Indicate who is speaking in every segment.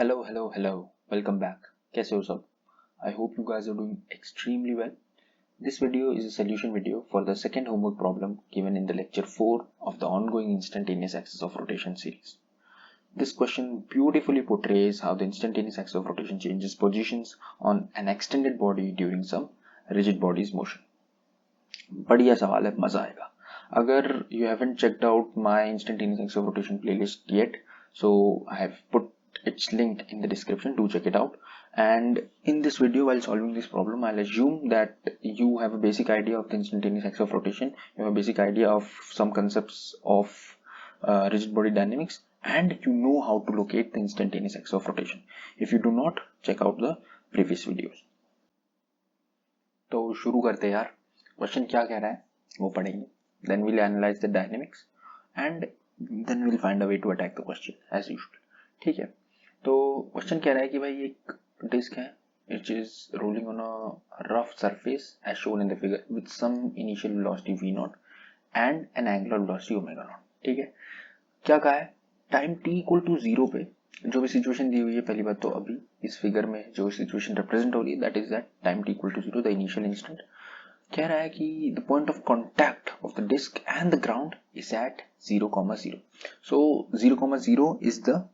Speaker 1: Hello. Welcome back. कैसे हो सब? I hope you guys are doing extremely well. This video is a solution video for the second homework problem given in the lecture 4 of the ongoing instantaneous axis of rotation series. This question beautifully portrays how the instantaneous axis of rotation changes positions on an extended body during some rigid body's motion. बढ़िया सवाल है, मजा आएगा. अगर you haven't checked out my instantaneous axis of rotation playlist yet, so I have put its link in the description. Do check it out. And in this video, while solving this problem, I'll assume that you have a basic idea of the instantaneous axis of rotation, you have a basic idea of some concepts of rigid body dynamics, and you know how to locate the instantaneous axis of rotation. If you do not, check out the previous videos. तो शुरू करते हैं यार. Question क्या कह रहा है वो पढ़ेंगे, then we'll analyze the dynamics and then we'll find a way to attack the question as usual. ठीक है, तो क्वेश्चन कह रहा है कि भाई एक डिस्क है which is rolling on a rough surface as shown in the figure with some initial velocity v naught and an angular velocity omega naught. ठीक है, क्या कहा है? टाइम t इक्वल टू 0 पे जो भी सिचुएशन दी हुई है, पहली बात तो अभी इस फिगर में जो सिचुएशन रिप्रेजेंट हो रही है that is that time t equal to 0 the initial instant. कह रहा है कि the point of contact of the disc and the ground is at 0,0. So 0,0 is the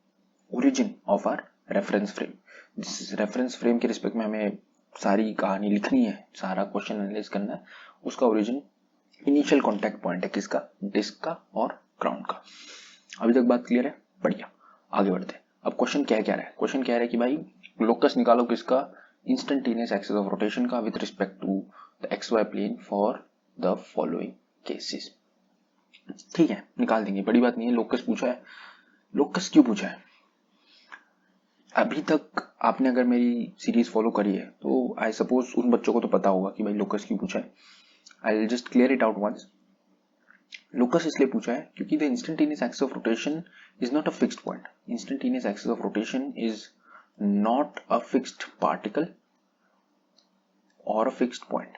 Speaker 1: origin of our reference frame. जिस reference frame के respect में हमें सारी कहानी लिखनी है, सारा क्वेश्चन एनालाइज करना है, उसका ओरिजिन इनिशियल कांटेक्ट पॉइंट है किसका? डिस्क का और ग्राउंड का. अभी तक बात क्लियर है? बढ़िया, आगे बढ़ते हैं. अब क्वेश्चन क्या कह रहा है? क्वेश्चन कह रहा है कि भाई लोकस निकालो किसका? इंस्टेंटेनियस एक्सिस ऑफ रोटेशन का with respect to the x y plane for the following cases. ठीक है, निकाल देंगे, बड़ी बात नहीं है. लोकस पूछा है. लोकस क्यों पूछा है? अभी तक आपने अगर मेरी सीरीज फॉलो करी है तो आई सपोज उन बच्चों को तो पता होगा कि भाई लोकस क्यों पूछा है. I will just clear it out once. Locus इसलिए पूछा है क्योंकि the instantaneous axis of rotation is not a fixed point. Instantaneous axis of rotation is not a fixed particle और अ फिक्स्ड पॉइंट.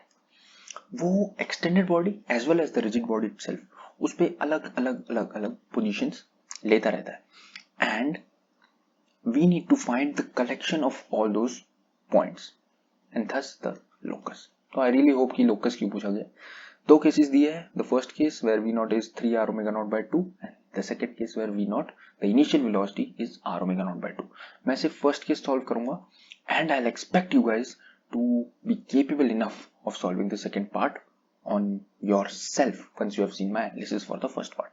Speaker 1: वो extended body as well as the rigid body itself उस पे अलग अलग positions लेता रहता है and we need to find the collection of all those points and thus the locus. So I really hope कि locus क्यों पूछा गया. दो केसेस दिए हैं. The first case where v naught is 3 r omega naught by 2 and the second case where v naught the initial velocity is r omega naught by 2. मैं सिर्फ first case solve करूंगा and I'll expect you guys to be capable enough of solving the second part on yourself once you have seen my analysis for the first part.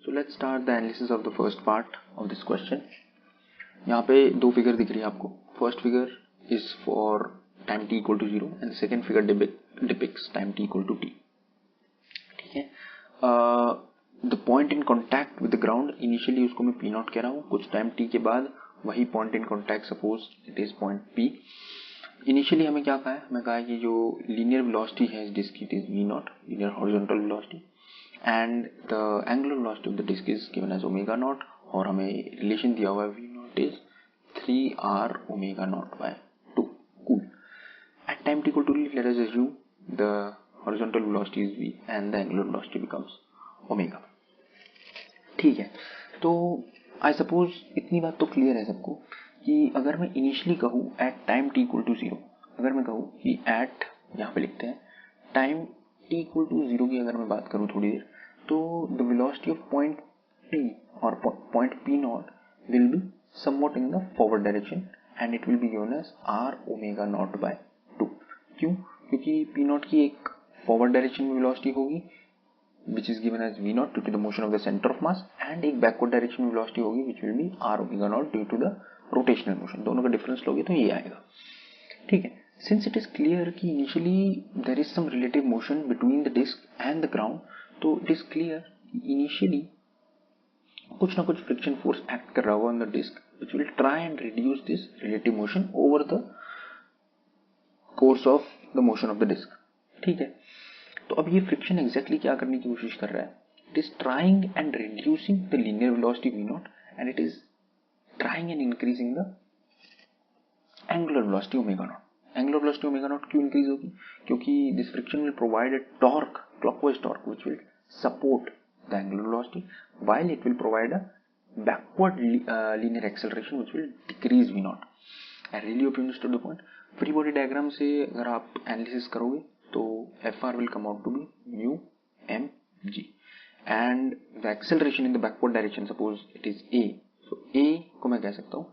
Speaker 1: So let's start the analysis of the first part of this question. यहाँ पे दो figure दिख रही है आपको. First figure is for time t equal to 0 and second figure depicts time t equal to t. ठीक है, the point in contact with the ground initially उसको मैं p नॉट कह रहा हूँ. कुछ टाइम t के बाद वही point in contact suppose it is point p. Initially हमें क्या कहा है? हमें कहा है कि जो लीनियर वेलोसिटी है इस डिस्क की it is v not, linear horizontal velocity, and the angular velocity of the disk is given as omega naught और हमें रिलेशन दिया हुआ है v naught is 3r omega naught by 2. Cool. At time t equal to t, let us assume the horizontal velocity is v and the angular velocity becomes omega. ठीक है, तो I suppose इतनी बात तो clear है सबको कि अगर मैं इनिशियली कहूँ at time t equal to 0, अगर मैं कहूँ कि at यहाँ पे लिखते हैं टाइम t इक्वल टू 0 की अगर मैं बात करूँ थोड़ी देर, तो the velocity of point p और point p naught will be somewhat in the forward direction and it will be given as r omega naught by 2. क्यों? क्योंकि p नॉट की एक फॉरवर्ड डायरेक्शन में वेलोसिटी होगी which is given as v naught due to the motion of the centre of mass and एक backward direction में velocity होगी which will be r omega naught due to the rotational motion. दोनों का difference लोगे तो ये आएगा. ठीक है, since it is clear कि initially there is some relative motion between the disk and the ground, तो it is clear initially कुछ ना कुछ friction force act कर रहा होगा on the disk which will try and reduce this relative motion over the course of the motion of the disk. ठीक है, तो अब ये friction exactly क्या करने की कोशिश कर रहा है? It is trying and reducing the linear velocity v naught and it is trying and increasing the angular velocity omega naught. Angular velocity omega naught क्यों इंक्रीज होगी? क्योंकि this friction will provide a torque, clockwise torque, which will support the angular velocity while it will provide a backward linear acceleration which will decrease v naught. I really hope you understood the point. Free body diagram से अगर आप analysis करोगे तो Fr will come out to be mu mg and the acceleration in the backward direction, suppose it is a, so a को मैं कह सकता हूँ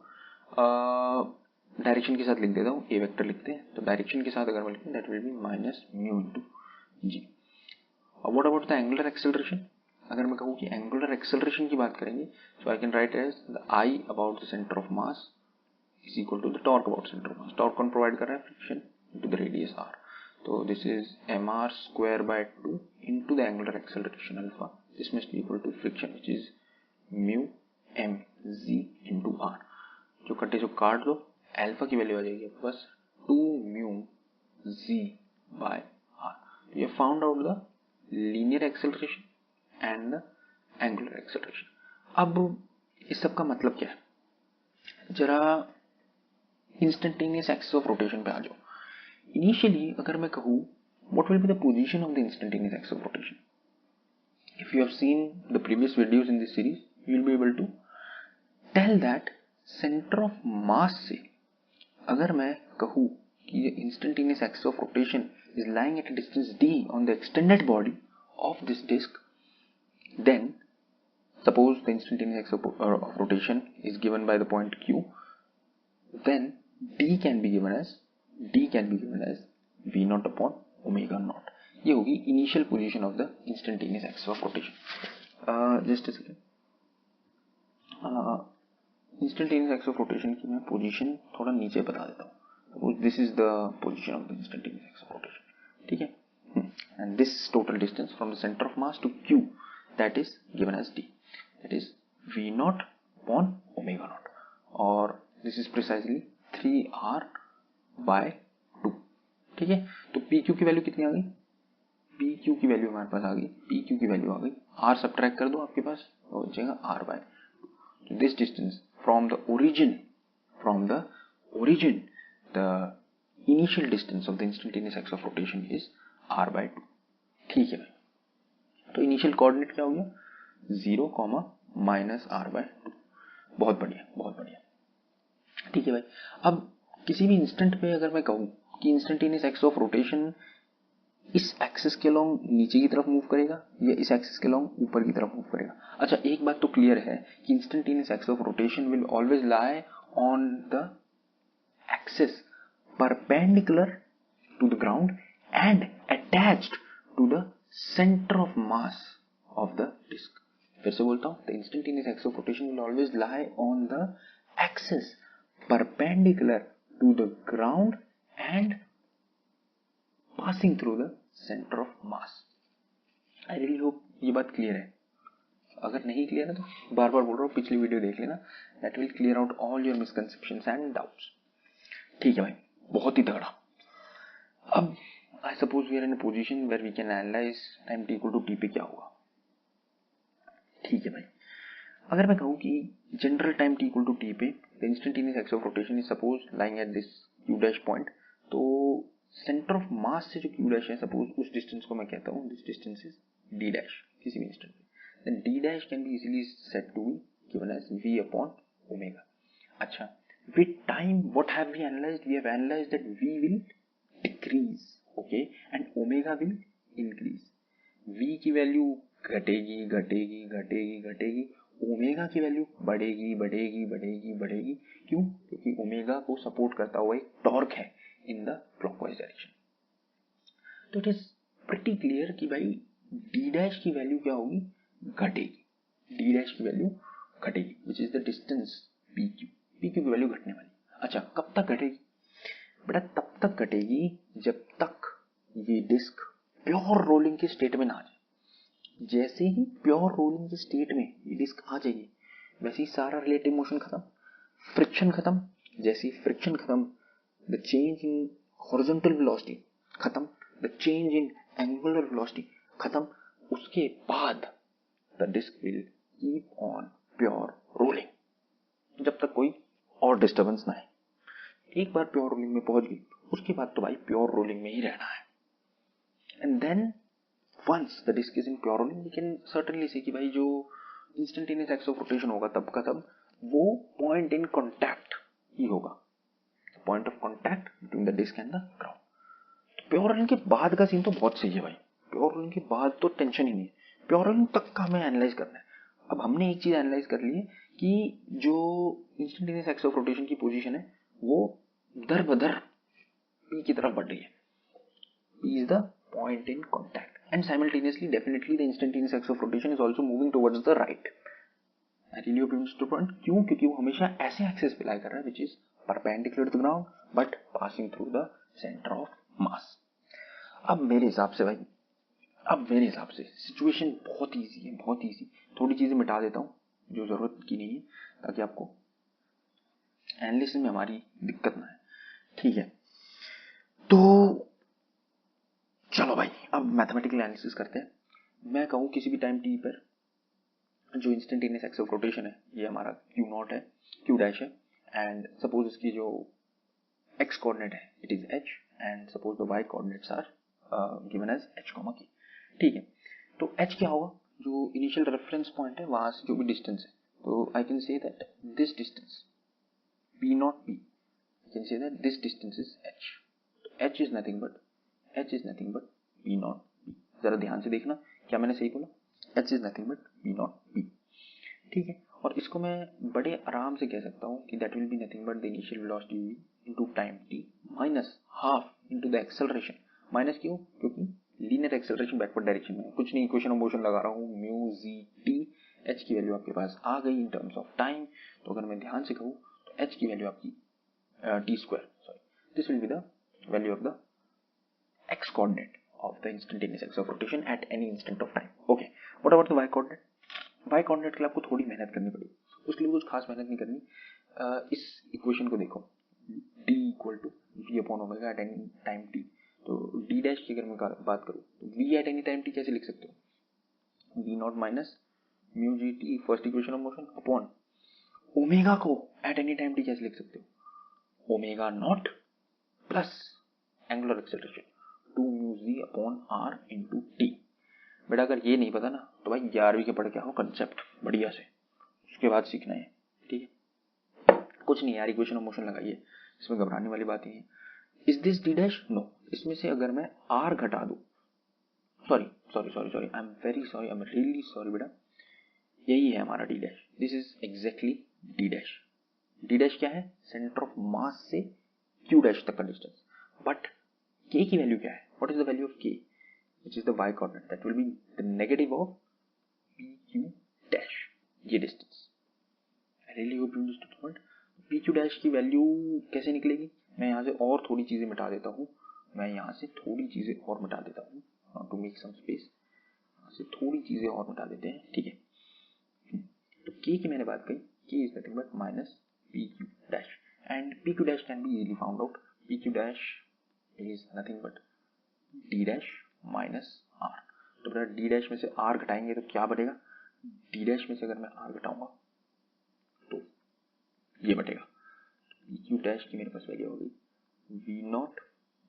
Speaker 1: डायरेक्शन के साथ लिख देता हूँ, a वेक्टर लिखते हैं तो डायरेक्शन के साथ अगर मैं लिखूँ that will be minus mu into g. What about the angular acceleration? अगर मैं कहूँ कि angular acceleration की बात करेंगे so I can write as the I about the center of mass is equal to the torque about center of mass. Torque कौन provide कर रहा है? Friction into the radius r. So this is mr square by 2 into the angular acceleration alpha. This must be equal to friction which is mu mz into r. जो कटे जो काट दो alpha की वैल्यू आ जाएगी आपके पास 2 mu z by r. You have found out the linear acceleration and the angular acceleration. अब इस सब का मतलब क्या है? जरा instantaneous axis of rotation पे आ जाओ. Initially अगर मैं कहूँ what will be the position of the instantaneous axis of rotation? If you have seen the previous videos in this series, you will be able to tell that center of mass से अगर मैं कहूँ कि ये instantaneous axis of rotation is lying at a distance d on the extended body of this disk, then suppose the instantaneous axis of rotation is given by the point q, then d can be given as v naught upon omega naught. ये होगी initial position of the instantaneous axis of rotation. Just a second. Instantaneous axis of rotation की मैं position थोड़ा नीचे बता देता हूँ. Suppose this is the position of the instantaneous axis of rotation. ठीक है? And this total distance from the center of mass to q, that is given as d. That is v naught upon omega naught. और this is precisely 3r by 2. ठीक है? तो pq की value कितनी आ गई? pq की value हमारे पास आ गई, pq की वैल्यू आ गई, r सब्ट्रैक्ट कर दो आपके पास हो जाएगा r by 2. This distance from the origin, the initial distance of the instantaneous axis of rotation is r by 2. ठीक है भाई. तो इनिशियल कोऑर्डिनेट क्या हो गया? 0, माइनस r by 2. बहुत बढ़िया, बहुत बढ़िया. ठीक है भाई. अब किसी भी इंस्टेंट पे अगर मैं कहूँ कि इंस्टेंटेनियस एक्सिस ऑफ रोटेशन इस एक्सिस के लॉन्ग नीचे की तरफ मूव करेगा या इस एक्सिस के लॉन्ग ऊपर की तरफ मूव करेगा. अच्छा, एक बात तो क्लियर है कि instantaneous axis of rotation will always lie on the axis perpendicular to the ground and attached to the centre of mass of the disc. फिर से बोलता हूं, the instantaneous axis of rotation will always lie on the axis perpendicular to the ground and passing through the center of mass. I really hope ये बात clear है. अगर नहीं clear है तो बार बार बोल रहा हूँ, पिछली वीडियो देख लेना. That will clear out all your misconceptions and doubts. ठीक है भाई, बहुत ही तगड़ा. अब I suppose we are in a position where we can analyze time t equal to t पे क्या होगा. ठीक है भाई. अगर मैं कहूँ कि general time t equal to t पे the instantaneous axis of rotation is suppose lying at this q dash point, तो सेंटर ऑफ मास से जो q dash है, सपोज उस डिस्टेंस को मैं कहता हूँ this distance is d dash किसी भी इंस्टेंट पे, then d dash can be easily said to be given as v upon omega. अच्छा, with time what have we analyzed? We have analyzed that v will decrease, okay, and omega will increase. v की value घटेगी घटेगी घटेगी घटेगी, omega की value बढ़ेगी बढ़ेगी बढ़ेगी बढ़ेगी. क्यों? क्योंकि ओमेगा को सपोर्ट करता हुआ एक टॉर्क है इन द क्लॉकवाइज डायरेक्शन. तो इट इज प्रीटी क्लियर कि भाई डी डैश की वैल्यू क्या होगी? घटेगी. डी डैश की वैल्यू घटेगी which is the distance P Q. P Q की वैल्यू घटने वाली. अच्छा, कब तक घटेगी बेटा? तब तक घटेगी जब तक ये डिस्क प्योर रोलिंग के स्टेट में ना आ जाए. जैसे ही प्योर रोलिंग के स्टेट में ये डिस्क आ जाएगी, वैसे ही सारा रिलेटिव मोशन खत्म, फ्रिक्शन खत्म. जैसे ही फ्रिक्शन खत्म, the change in horizontal velocity खत्म, the change in angular velocity खत्म. उसके बाद the disc will keep on pure rolling जब तक कोई और डिस्टर्बेंस ना है. एक बार प्योर रोलिंग में पहुंच गई, उसके बाद तो भाई प्योर रोलिंग में ही रहना है. And then once the disc is in pure rolling, we can certainly say कि भाई जो इंस्टेंटेनियस एक्स ऑफ रोटेशन होगा तब का तब वो पॉइंट इन कॉन्टैक्ट ही होगा, point of contact between the disc and the ground. Pure running के बाद का सीन तो बहुत सही है भाई, प्योर रनिंग के बाद तो टेंशन ही नहीं है, प्योर रनिंग तक का हमें एनालाइज करना है। अब हमने एक चीज एनालाइज कर ली है कि जो इंस्टेंटेनियस एक्स ऑफ रोटेशन की पोजीशन है वो दर बदर पी की तरफ बढ़ रही है। P is the point in contact and simultaneously definitely the instantaneous axis of rotation is also moving towards the right. I really hope you understood the point. क्यों? क्योंकि वो हमेशा ऐसे एक्सिस पे लाई कर रहा है which is perpendicular to the ground but passing through the center of mass. अब मेरे हिसाब से सिचुएशन बहुत इजी है, बहुत इजी। थोड़ी चीजें मिटा देता हूँ जो जरूरत की नहीं है ताकि आपको एनालिसिस में हमारी दिक्कत ना है, ठीक है। तो चलो भाई अब मैथमेटिकल एनालिसिस करते हैं। मैं कहूँ किसी भी टाइम टी पर जो इंस्टेंटेनियस एक्सिस ऑफ रोटेशन है ये हमारा क्यू नॉट है, क्यू डैश है, एंड सपोज इसकी जो एक्स कोऑर्डिनेट है it is h and suppose the y coordinates are given as h comma k, ठीक है। तो एच क्या होगा, जो इनिशियल रेफरेंस पॉइंट है वहां से जो भी डिस्टेंस है, तो I can say that this distance P naught P, I can say that this distance is H. तो H is nothing but P naught P. जरा ध्यान से देखना क्या मैंने सही बोला, H is nothing but P naught P, ठीक है। और इसको मैं बड़े आराम से कह सकता हूँ कि that will be nothing but the initial velocity v into time t minus half into the acceleration. Minus क्यों? क्योंकि लीनियर एक्सेलरेशन बैकवर्ड डायरेक्शन में, कुछ नहीं, इक्वेशन ऑफ मोशन लगा रहा हूँ, म्यू जी टी। एच की वैल्यू आपके पास आ गई इन टर्म्स ऑफ टाइम, तो अगर मैं ध्यान से कहूँ तो एच की वैल्यू आपकी T square, sorry this will be the value of the x coordinate of the instantaneous axis of rotation at any instant of time. Okay, what about the y coordinate? y coordinate के लिए आपको थोड़ी मेहनत करनी पड़ेगी, उसके लिए कुछ खास मेहनत नहीं करनी। इस इक्वेशन को देखो, d equal to v upon omega at any time t। तो d डैश की अगर मैं बात करूँ तो v at any time t कैसे लिख सकते हो, v not minus mu g t first equation of motion upon omega को एट एनी टाइम t कैसे लिख सकते हो, omega not plus angular acceleration 2 mu g upon r into t. बेटा अगर ये नहीं पता ना तो भाई 11वीं के पढ़ के आओ कंसेप्ट बढ़िया से, उसके बाद सीखना है, ठीक है। कुछ नहीं यार, इक्वेशन ऑफ मोशन लगाइए, इसमें घबराने वाली बात नहीं है। Is this d dash? No. इसमें से अगर मैं आर घटा दूं, sorry I am very sorry, I am really sorry बेटा, यही है हमारा d dash, this is exactly d dash. D dash क्या है, सेंटर ऑफ मास से क्यू डैश तक का डिस्टेंस। बट k की वैल्यू क्या है, what is the value of k, which is the y coordinate, that will be the negative of pq dash, ये distance। I really hope you understood the point। pq dash की value कैसे निकलेगी, मैं यहाँ से और थोड़ी चीजें मिटा देता हूँ, not to make some space, यहाँ से थोड़ी चीजें और मिटा देते हैं, ठीक है। तो k की मैंने बात कही, k is nothing but minus pq dash and pq dash can be easily found out। pq dash is nothing but d dash minus r। तो बेटा d dash में से r घटाएंगे तो क्या बनेगा, d dash में से अगर मैं r घटाऊंगा तो ये बटेगा, q dash की मेरे पास वैल्यू हो गई v not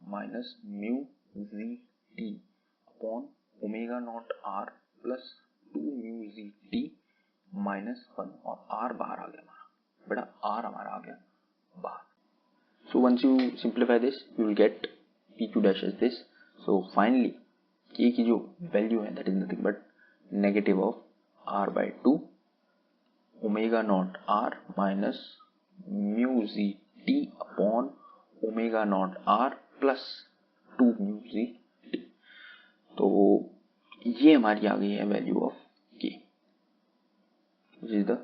Speaker 1: minus mu g T upon omega not r plus 2 mu g T minus 1, और r बाहर आ गया हमारा, बेटा r हमारा आ गया बाहर। So once you simplify this, you will get pq dash as this। So finally, k की जो value है that is nothing but negative of r by 2 omega naught r minus mu z t upon omega naught r plus 2 mu z t। तो ये हमारी आ गई है value of k, which is the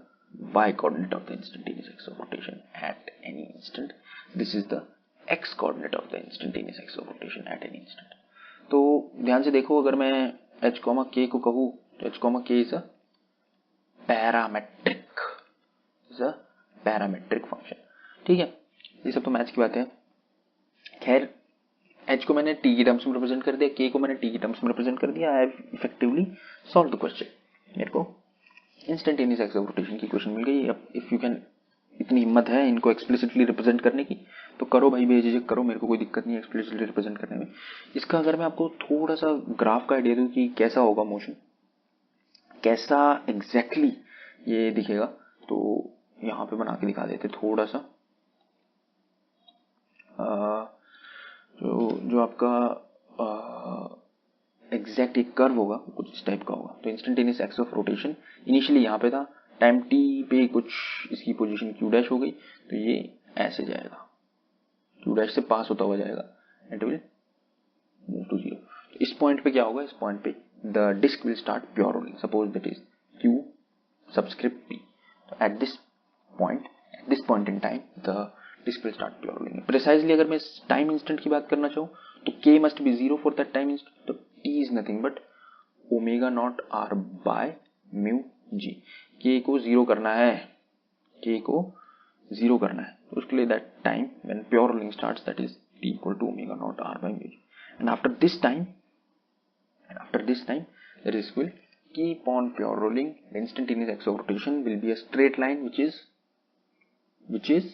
Speaker 1: y coordinate of the instantaneous axis of rotation at any instant। This is the x coordinate of the instantaneous axis of rotation at any instant। तो ध्यान से देखो, अगर मैं h, k को कहूँ तो h, k is a parametric function, ठीक है। ये सब तो मैथ्स की बात है। खैर h को मैंने t की टर्म्स में रिप्रेजेंट कर दिया, k को मैंने t की टर्म्स में रिप्रेजेंट कर दिया। I have effectively solve the question. मेरे को इंस्टेंटेनियस एक्सिस ऑफ रोटेशन की इक्वेशन मिल गई। अब इफ यू कैन, इतनी हिम्मत है इनको एक्सप्लिसिटली रिप्रेजेंट करने की तो करो भाई, बेझिझक करो, मेरे को कोई दिक्कत नहीं है एक्सप्लिसिटली रिप्रेजेंट करने में। इसका अगर मैं आपको थोड़ा सा ग्राफ का आइडिया दूं कि कैसा होगा मोशन, कैसा एग्जैक्टली ये दिखेगा। तो यहाँ पे बना के दिखा देते थोड़ा सा। जो आपका एग्जैक्ट एक कर्व होगा कुछ इस टाइप का होगा। तो instantaneous x of rotation initially यहाँ पे था, टाइम टी पे कुछ इसकी पोजीशन क्यू डैश हो गई, तो ये ऐसे जाएगा, क्यू डैश से पास होता हुआ जाएगा, it will move to zero. इस पॉइंट पे क्या होगा, इस पॉइंट पे the disc will start pure rolling, suppose that is Q subscript P. At this point in time the disc will start pure rolling. Precisely अगर मैं time instant की बात करना चाहूँ तो k must be zero for that time instant. तो t is nothing but omega not r by mu g। k को zero करना है, k को जीरो करना है, तो उसके लिए that time when pure rolling starts that is t equal to omega not r by mu g। And after this time the disk will keep on pure rolling. The instantaneous axis of rotation will be a straight line which is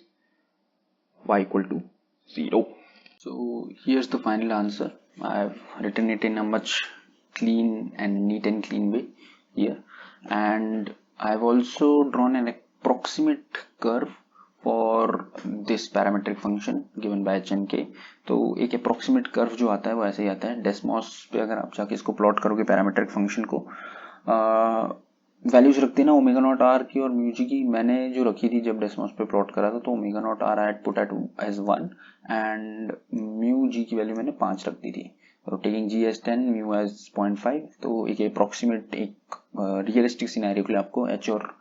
Speaker 1: y equal to 0. So here's the final answer. I have written it in a much neat and clean way here, and I have also drawn an approximate curve for this parametric function given by h and k. तो एक approximate curve जो आता है वो ऐसे ही आता है। Desmos पे अगर आप जाके इसको प्लॉट करोगे पैरामीट्रिक फंक्शन को, वैल्यूज रखते ना ओमेगा नॉट आर की और म्यू जी की, मैंने जो रखी थी जब डेस्मॉस पे प्लॉट करा था, तो omega naught R I put it as 1 and mu G की वैल्यू मैंने 5 रख दी थी, और taking G as 10 mu as 0.5। तो एक अप्रोक्सीमेट एक रियलिस्टिक सिनेरियो के लिए आपको एच और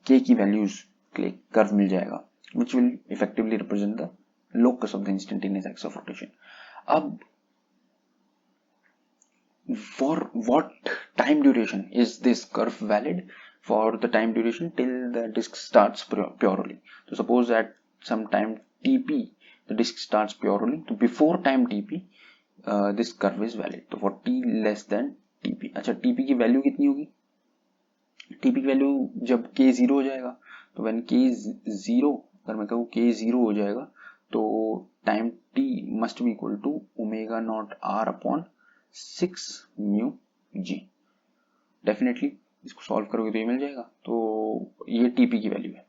Speaker 1: के की वैल्यूज के लिए कर्व मिल जाएगा which will effectively represent the locus of the instantaneous axis of rotation. अब for what time duration is this curve valid? For the time duration till the disk starts pure rolling. So suppose at some time tp the disk starts pure rolling, तो before time tp this curve is valid. तो for t less than tp, अच्छा tp की value कितनी होगी, tp की value जब k zero हो जाएगा, तो when k is जीरो, अगर मैं कहूँ k जीरो हो जाएगा तो time t must be equal to omega not r upon 6 mu g। Definitely इसको सॉल्व करोगे तो ये मिल जाएगा। तो ये tp की वैल्यू है,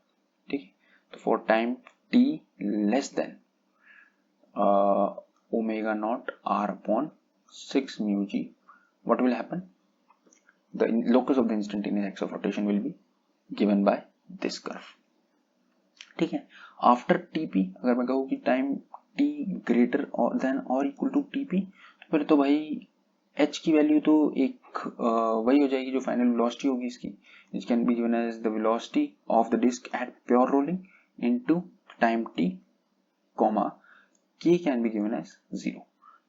Speaker 1: ठीक है। तो for time t less than omega not r upon 6 mu g, what will happen? The locus of the instantaneous axis of rotation will be given by this curve, ठीक है। आफ्टर टीपी अगर मैं कहूँ कि टाइम टी ग्रेटर देन और equal to TP, तो फिर तो भाई एच की वैल्यू तो एक वही हो जाएगी जो फाइनल वेलोसिटी होगी इसकी, which can be given as the velocity of the disc at pure rolling into time t comma k can be given as 0,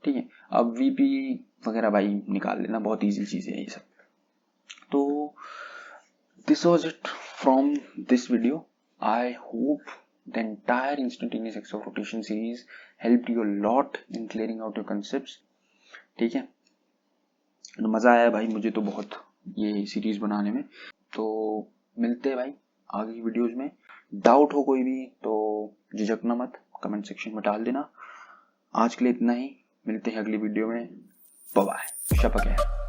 Speaker 1: ठीक है। अब वीपी वगैरह भाई निकाल लेना, बहुत इजी चीज है ये सब। तो this was it from this video. I hope the entire instantaneous axis of rotation series helped you a lot in clearing out your concepts, ठीक है। मजा आया भाई मुझे तो बहुत ये सीरीज बनाने में। तो मिलते हैं भाई आगे की वीडियोज में। डाउट हो कोई भी तो झिझकना मत, कमेंट सेक्शन में डाल देना। आज के लिए इतना ही, मिलते हैं अगली वीडियो में। बाय बाय, शपथ है।